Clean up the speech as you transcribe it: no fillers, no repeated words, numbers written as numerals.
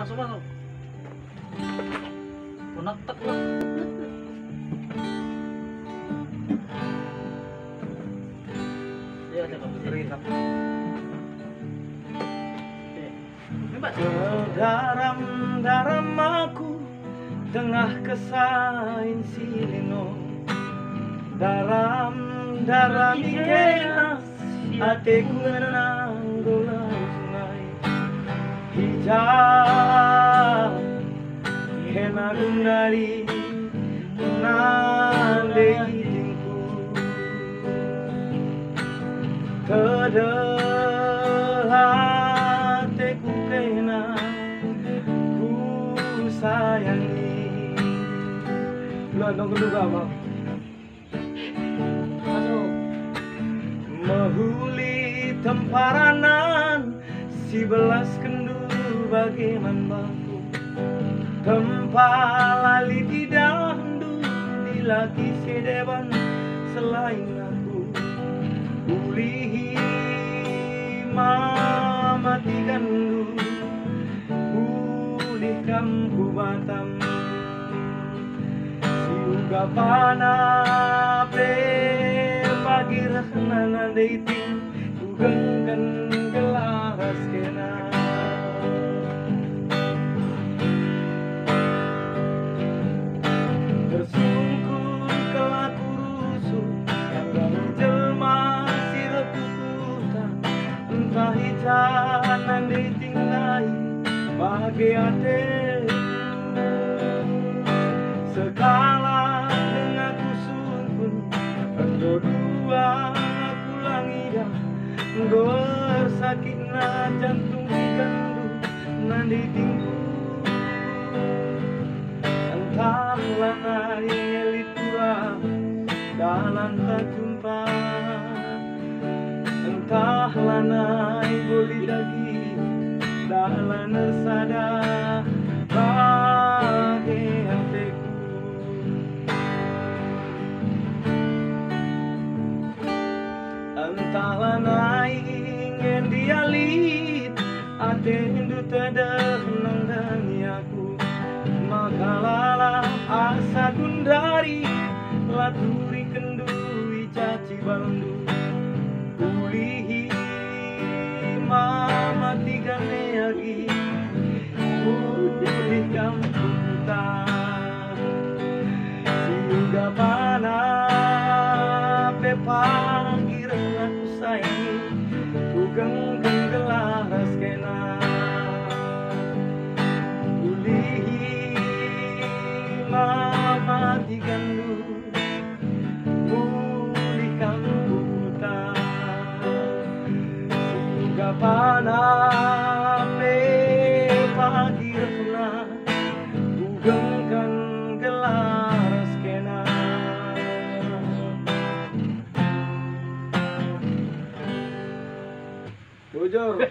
Masuk masuk. Punak tek lah. Ya coba cerita. Daram aku tengah kesain silino. Daram ikena ateku ngenang dolang sungai. Hijau kena gundari nande hidingku. Teku kena ku sayangi. Lu dong kedua bang. Masuk. Mahuli temparanan si belas kendu bagaimana baku. Tempalali tidak hendu di lagi sedeban selain aku. Ulihi mati gandu di kampu Batam. Siuga panape pagi rasana dating ugengkan gelaras kena. Tersungkur kelaku rusuh yang jelma sireputan entah hijanan ditinggai bagi hati. Sekala dengan aku sungkun kedua aku langida bersakitna jantung digandu nanti tinggu. Entahlah nari ngelitura dalam tak jumpa. Entahlah nai boleh lagi dalam nersada bagi hatiku. Entahlah nai ingin dialit ate hindu terdenang dari aku. Makalala asa gundari laturi kendui caci bandu. Ulihi mati gane lagi di kampung hutan. Siuga pana pepangir aku sayangi ugengkan gelaras kena. Ulihi mati gandu di kampung hutan. Siuga panape pagi resna ugengkan gelaras kena. Jujur.